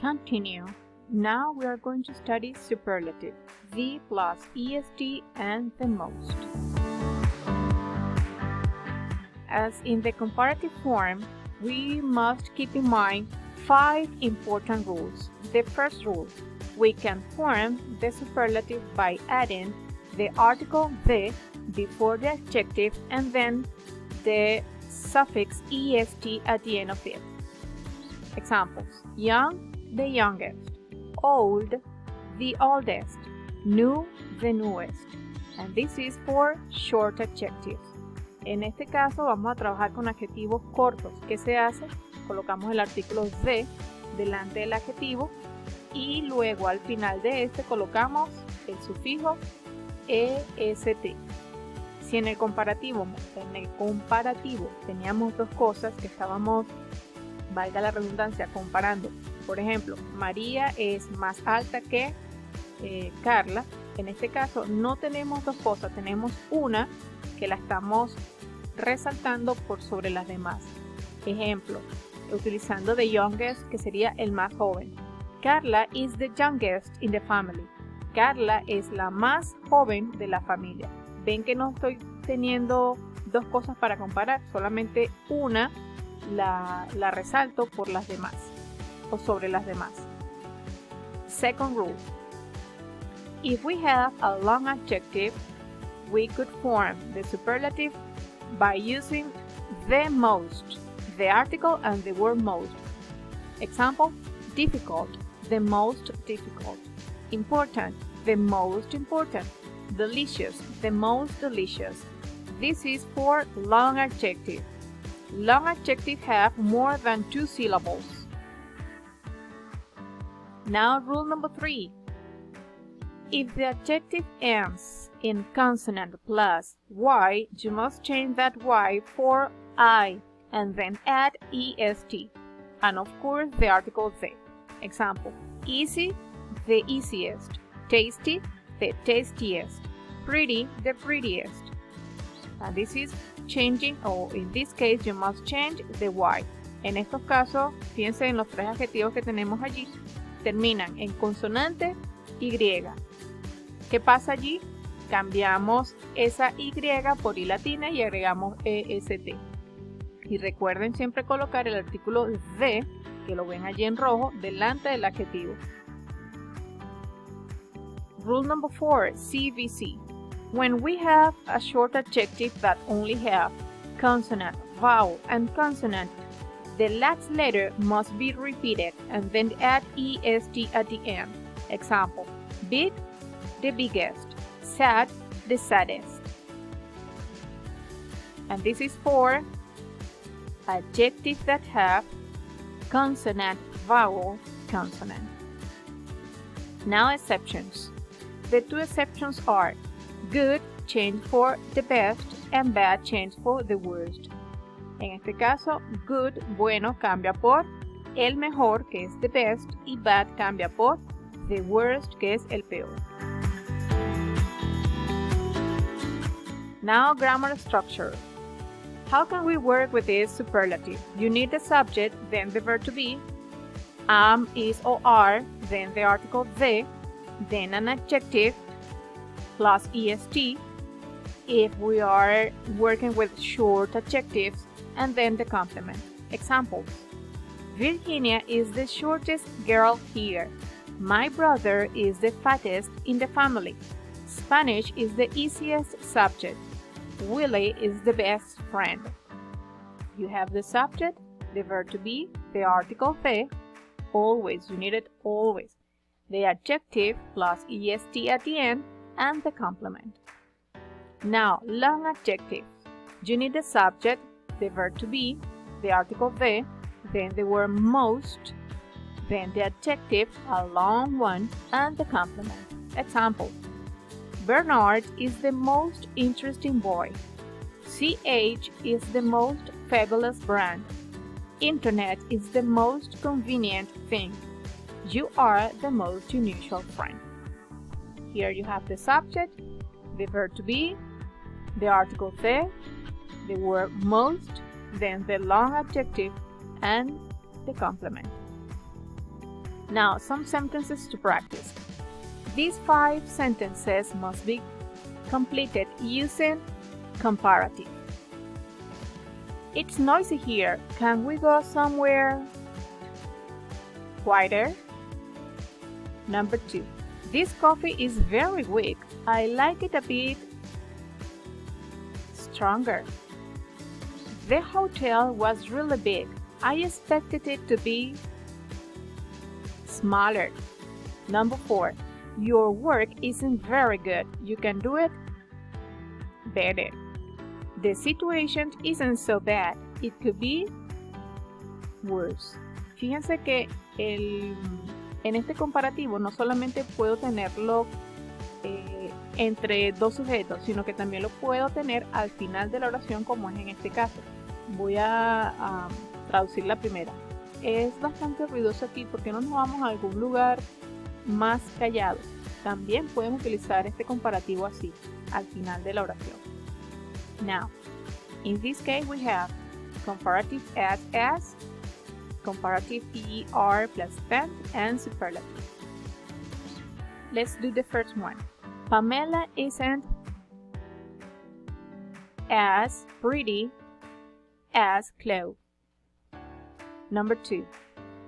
Continue. Now we are going to study superlative, the plus est and the most. As in the comparative form, we must keep in mind 5 important rules. The first rule, we can form the superlative by adding the article the before the adjective and then the suffix est at the end of it. Examples: young, the youngest; old, the oldest; new, the newest. And this is for short adjectives. En este caso vamos a trabajar con adjetivos cortos. ¿Qué se hace? Colocamos el artículo the delante del adjetivo y luego al final de este colocamos el sufijo est. Si en el comparativo teníamos dos cosas que estábamos, valga la redundancia, comparando. Por ejemplo, María es más alta que Carla. En este caso no tenemos dos cosas, tenemos una que la estamos resaltando por sobre las demás. Ejemplo, utilizando the youngest, que sería el más joven. Carla is the youngest in the family. Carla es la más joven de la familia. Ven que no estoy teniendo dos cosas para comparar, solamente una la resalto por las demás o sobre las demás. Second rule. If we have a long adjective, we could form the superlative by using the most, the article and the word most. Example, difficult, the most difficult. Important, the most important. Delicious, the most delicious. This is for long adjective. Long adjectives have more than 2 syllables. Now rule number 3. If the adjective ends in consonant plus y, you must change that y for I and then add est. And of course the article the. Example, easy, the easiest; tasty, the tastiest; pretty, the prettiest. And this is changing, or in this case you must change the y. En estos casos, fíjense en los 3 adjetivos que tenemos allí, terminan en consonante y. ¿Qué pasa allí? Cambiamos esa y por i latina y agregamos est. Y recuerden siempre colocar el artículo the, que lo ven allí en rojo, delante del adjetivo. Rule number 4, CVC. When we have a short adjective that only have consonant, vowel, and consonant, the last letter must be repeated and then add est at the end. Example, big, the biggest; sad, the saddest. And this is for adjectives that have consonant, vowel, consonant. Now exceptions. The 2 exceptions are good, change for the best, and bad, change for the worst. En este caso, good, bueno, cambia por el mejor, que es the best, y bad cambia por the worst, que es el peor. Now grammar structure. How can we work with this superlative? You need the subject, then the verb to be, am, is, or are, then the article the, then an adjective, plus est, if we are working with short adjectives, and then the complement. Examples: Virginia is the shortest girl here. My brother is the fattest in the family. Spanish is the easiest subject. Willie is the best friend. You have the subject, the verb to be, the article the, always, you need it always, the adjective plus est at the end, and the complement. Now, long adjectives. You need the subject, the verb to be, the article the, then the word most, then the adjective, a long one, and the complement. Example: Bernard is the most interesting boy. CH is the most fabulous brand. Internet is the most convenient thing. You are the most unusual friend. Here you have the subject, the verb to be, the article the word most, then the long adjective, and the complement. Now, some sentences to practice. These 5 sentences must be completed using comparative. It's noisy here. Can we go somewhere quieter? Number 2. This coffee is very weak. I like it a bit stronger. The hotel was really big. I expected it to be smaller. Number 4. Your work isn't very good. You can do it better. The situation isn't so bad. It could be worse. Fíjense que en este comparativo no solamente puedo tenerlo entre dos sujetos, sino que también lo puedo tener al final de la oración, como es en este caso. Voy a traducir la primera. Es bastante ruidoso aquí, ¿por qué no nos vamos a algún lugar más callado? También pueden utilizar este comparativo así, al final de la oración. Now, in this case we have comparative as, comparative er plus then, and superlative. Let's do the first one. Pamela isn't as pretty as Chloe. Number 2.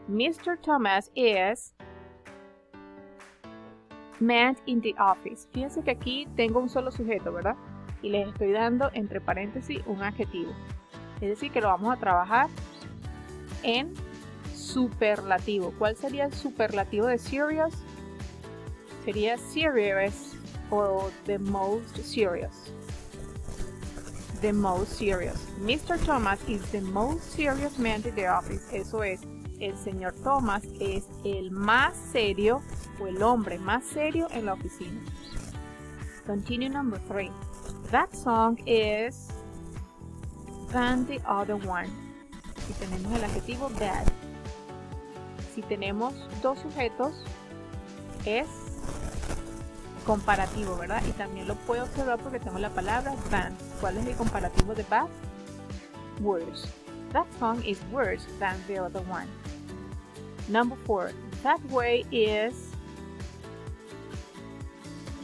Mr. Thomas is man in the office. Fíjense que aquí tengo un solo sujeto, ¿verdad? Y les estoy dando entre paréntesis un adjetivo. Es decir, que lo vamos a trabajar en superlativo. ¿Cuál sería el superlativo de serious? Sería serious o the most serious. The most serious. Mr. Thomas is the most serious man in the office. Eso es, el señor Thomas es el más serio o el hombre más serio en la oficina. Continue number 3. That song is than the other one. Si tenemos el adjetivo that. Si tenemos dos sujetos, es comparativo, ¿verdad? Y también lo puedo observar porque tengo la palabra than. ¿Cuál es el comparativo de bad? Worse. That song is worse than the other one. Number 4. That way is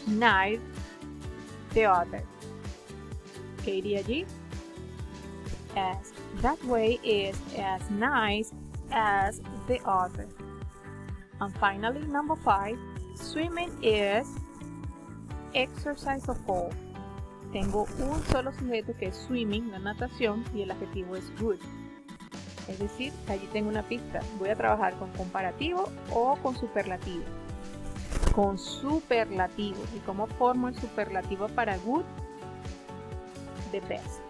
nice the other. ¿Qué iría allí? As. That way is as nice as the other. And finally, number 5. Swimming is exercise of all. Tengo un solo sujeto que es swimming, la natación, y el adjetivo es good. Es decir, allí tengo una pista. Voy a trabajar con comparativo o con superlativo. Con superlativo. ¿Y cómo formo el superlativo para good? The best.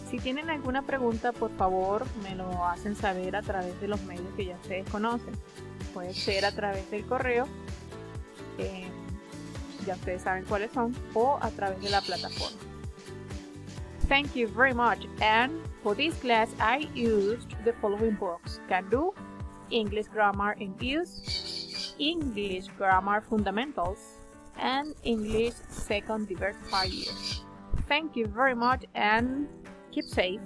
Si tienen alguna pregunta, por favor, me lo hacen saber a través de los medios que ya ustedes conocen. Puede ser a través del correo, ya ustedes saben cuáles son, o a través de la plataforma. Thank you very much, and for this class I used the following books: Can Do, English Grammar in Use, English Grammar Fundamentals, and English Second Diversified Year. Thank you very much and keep safe.